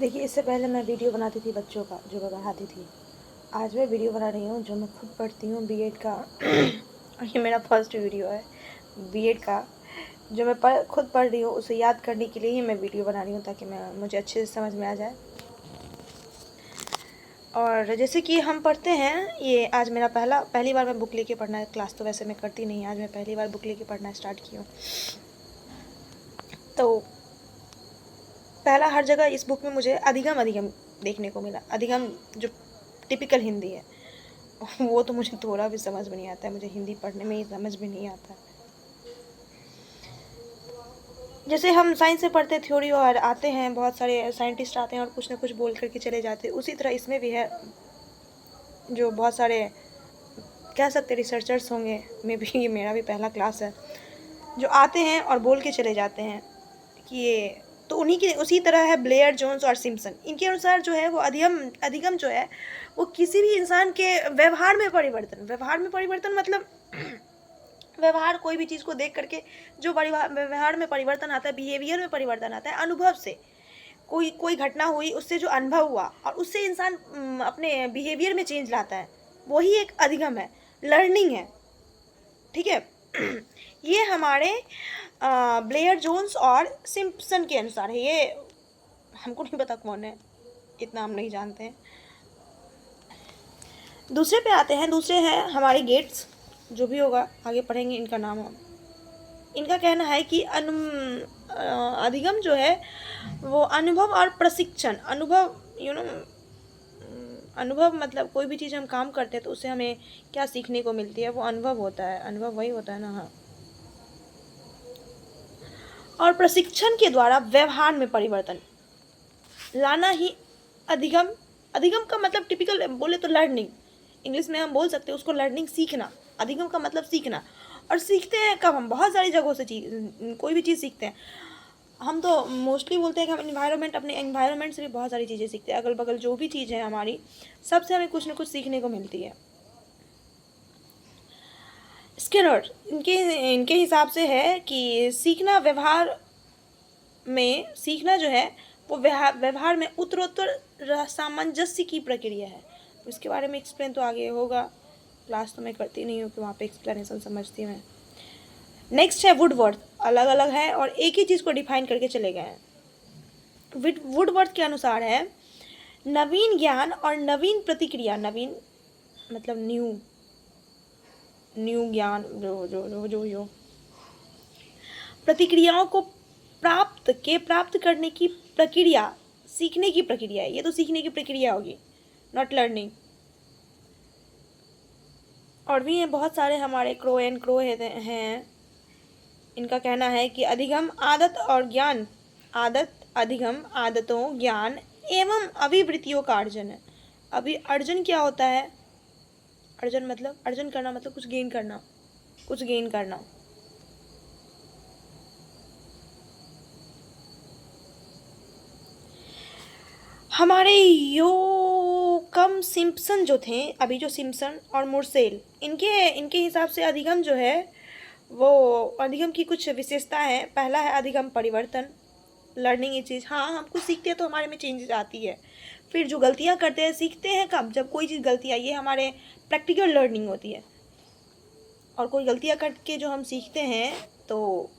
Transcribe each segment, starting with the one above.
देखिए, इससे पहले मैं वीडियो बनाती थी बच्चों का, जो मैं पढ़ाती थी। आज मैं वीडियो बना रही हूँ जो मैं खुद पढ़ती हूँ, बीएड का। और ये मेरा फर्स्ट वीडियो है बीएड का, जो मैं खुद पढ़ रही हूँ। उसे याद करने के लिए ही मैं वीडियो बना रही हूँ, ताकि मुझे अच्छे से समझ में आ जाए। और जैसे कि हम पढ़ते हैं, ये आज मेरा पहली बार मैं बुक लेके पढ़ना है। क्लास तो वैसे मैं करती नहीं, आज मैं पहली बार बुक लेके पढ़ना स्टार्ट की हूँ। तो पहला हर जगह इस बुक में मुझे अधिगम अधिगम देखने को मिला। अधिगम जो टिपिकल हिंदी है, वो तो मुझे थोड़ा भी समझ में नहीं आता है। मुझे हिंदी पढ़ने में ही समझ में नहीं आता। जैसे हम साइंस से पढ़ते थ्योरी, और आते हैं बहुत सारे साइंटिस्ट आते हैं और कुछ ना कुछ बोल करके चले जाते हैं, उसी तरह इसमें भी है। जो बहुत सारे कह सकते रिसर्चर्स होंगे, मे भी ये मेरा भी पहला क्लास है, जो आते हैं और बोल के चले जाते हैं कि ये तो उन्हीं की उसी तरह है। ब्लेयर, जोन्स और सिम्पसन, इनके अनुसार जो है वो अधिगम अधिगम जो है वो किसी भी इंसान के व्यवहार में परिवर्तन मतलब व्यवहार, कोई भी चीज़ को देख करके जो व्यवहार में परिवर्तन आता है, बिहेवियर में परिवर्तन आता है, अनुभव से कोई घटना हुई, उससे जो अनुभव हुआ और उससे इंसान अपने बिहेवियर में चेंज लाता है, वही एक अधिगम है, लर्निंग है। ठीक है। ये हमारे ब्लेयर, जोन्स और सिम्पसन के अनुसार है। ये हमको नहीं पता कौन है, इतना हम नहीं जानते हैं। दूसरे पे आते हैं। दूसरे हैं हमारे गेट्स, जो भी होगा आगे पढ़ेंगे इनका नाम हम। इनका कहना है कि अधिगम जो है वो अनुभव और प्रशिक्षण। अनुभव अनुभव मतलब कोई भी चीज़ हम काम करते हैं तो उससे हमें क्या सीखने को मिलती है, वो अनुभव होता है। अनुभव वही होता है ना। हाँ। और प्रशिक्षण के द्वारा व्यवहार में परिवर्तन लाना ही अधिगम। अधिगम का मतलब टिपिकल बोले तो लर्निंग, इंग्लिश में हम बोल सकते हैं उसको लर्निंग, सीखना। अधिगम का मतलब सीखना। और सीखते हैं कब? हम बहुत सारी जगहों से कोई भी चीज़ सीखते हैं। हम तो मोस्टली बोलते हैं कि हम अपने एनवायरनमेंट से भी बहुत सारी चीज़ें सीखते हैं। अगल बगल जो भी चीज़ है हमारी, सबसे हमें कुछ ना कुछ सीखने को मिलती है। स्किनर इनके हिसाब से है कि सीखना व्यवहार में, सीखना जो है वो व्यवहार में उत्तरोत्तर सामंजस्य की प्रक्रिया है। तो इसके बारे में एक्सप्लेन तो आगे होगा, क्लास तो मैं करती नहीं हूँ कि वहाँ पे एक्सप्लेनेशन समझती हूँ मैं। नेक्स्ट है वुडवर्थ। अलग अलग है और एक ही चीज़ को डिफाइन करके चले गए हैं। वुडवर्थ के अनुसार है नवीन ज्ञान और नवीन प्रतिक्रिया। नवीन मतलब न्यू ज्ञान, जो प्रतिक्रियाओं को प्राप्त करने की प्रक्रिया सीखने की प्रक्रिया है। ये तो सीखने की प्रक्रिया होगी, नॉट लर्निंग। और भी हैं बहुत सारे हमारे क्रो हैं। इनका कहना है कि अधिगम आदत और ज्ञान, अधिगम आदतों, ज्ञान एवं अभिवृत्तियों का अर्जन है। अभी अर्जन क्या होता है? अर्जन करना मतलब कुछ गेन करना। हमारे योकम सिम्पसन जो थे, अभी जो सिम्पसन और मुर्सेल, इनके हिसाब से अधिगम जो है वो, अधिगम की कुछ विशेषता है। पहला है अधिगम परिवर्तन, लर्निंग ये चीज़। हाँ, हम कुछ सीखते हैं तो हमारे में चेंजेस आती है। फिर जो गलतियाँ करते हैं, सीखते हैं कब? जब कोई चीज़ गलतियाँ, ये हमारे प्रैक्टिकल लर्निंग होती है। और कोई गलतियाँ करके जो हम सीखते हैं तो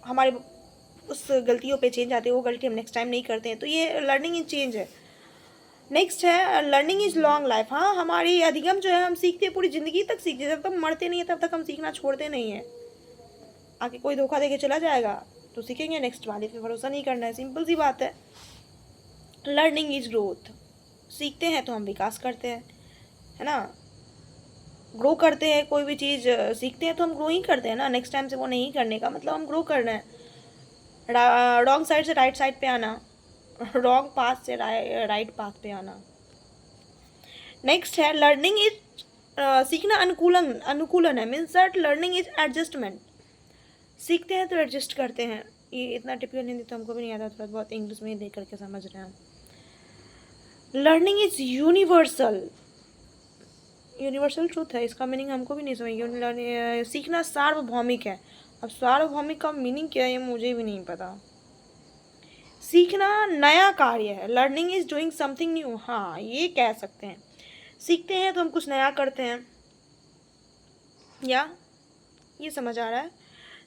हमारे उस गलतियों पे चेंज आते हैं, वो गलती हम नेक्स्ट टाइम नहीं करते हैं, तो ये लर्निंग इन चेंज है। नेक्स्ट है लर्निंग इज लॉन्ग लाइफ। हाँ, हमारी अधिगम जो है हम सीखते हैं, पूरी ज़िंदगी तक सीखते हैं। जब तक मरते नहीं है तब तक हम सीखना छोड़ते नहीं हैं। आगे कोई धोखा देके चला जाएगा तो सीखेंगे, नेक्स्ट वाले पे भरोसा नहीं करना है, सिंपल सी बात है। Learning is growth. सीखते हैं तो हम विकास करते हैं, है ना। ग्रो करते हैं, कोई भी चीज़ सीखते हैं तो हम ग्रो ही करते हैं ना। नेक्स्ट टाइम से वो नहीं करने का मतलब हम ग्रो करना है। रॉन्ग साइड से राइट साइड पे आना, रॉन्ग पाथ से राइट पाथ पे आना। नेक्स्ट है लर्निंग इज सीखना अनुकूलन है, means that learning is adjustment. सीखते हैं तो एडजस्ट करते हैं। ये इतना टिपिकल हिंदी तो हमको भी नहीं आता, थोड़ा बहुत इंग्लिश में ही देख करके समझ रहे हैं हम। लर्निंग इज यूनिवर्सल ट्रूथ है, इसका मीनिंग हमको भी नहीं समझ। सीखना सार्वभौमिक है। अब सार्वभौमिक का मीनिंग क्या है ये मुझे भी नहीं पता। सीखना नया कार्य है, learning is doing something new, हाँ ये कह सकते हैं। सीखते हैं तो हम कुछ नया करते हैं, या ये समझ आ रहा है।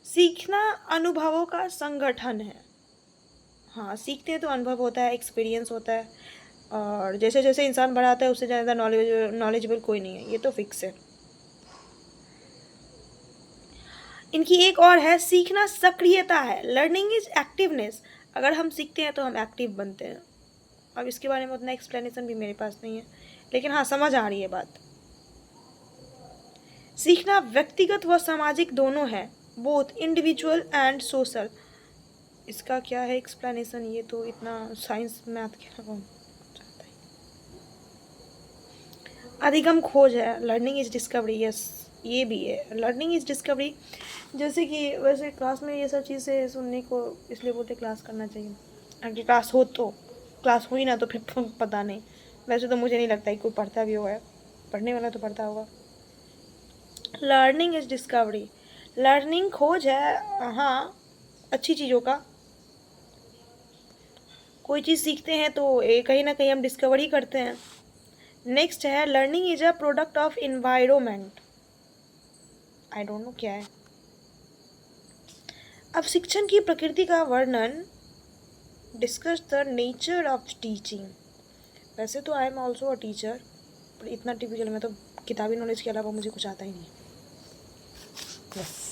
सीखना अनुभवों का संगठन है, हाँ सीखते हैं तो अनुभव होता है, एक्सपीरियंस होता है, और जैसे जैसे इंसान बढ़ाता है उससे ज़्यादा नॉलेजेबल कोई नहीं है, ये तो फिक्स है। इनकी एक और है, सीखना सक्रियता है, लर्निंग इज एक्टिवनेस, अगर हम सीखते हैं तो हम एक्टिव बनते हैं। अब इसके बारे में उतना एक्सप्लेनेशन भी मेरे पास नहीं है, लेकिन हाँ समझ आ रही है बात। सीखना व्यक्तिगत व सामाजिक दोनों है, बोथ इंडिविजुअल एंड सोशल, इसका क्या है एक्सप्लेनेशन, ये तो इतना साइंस मैथ के कौन जानता है। अधिगम खोज है, लर्निंग इज डिस्कवरी, यस ये भी है, लर्निंग इज डिस्कवरी। जैसे कि वैसे क्लास में ये सब चीज़ें सुनने को इसलिए बोलते क्लास करना चाहिए, अगर क्लास हो तो, क्लास हुई ना तो फिर पता नहीं। वैसे तो मुझे नहीं लगता कि कोई पढ़ता भी होगा, पढ़ने वाला तो पढ़ता होगा। लर्निंग इज डिस्कवरी, लर्निंग खोज है, हाँ अच्छी चीज़ों का। कोई चीज़ सीखते हैं तो कहीं ना कहीं हम डिस्कवर ही करते हैं। नेक्स्ट है, learning is a product of environment, I don't know क्या है। अब शिक्षण की प्रकृति का वर्णन, discuss the nature of teaching. वैसे तो I am also a teacher, पर इतना टिपिकल, मैं तो किताबी नॉलेज के अलावा मुझे कुछ आता ही नहीं। यस।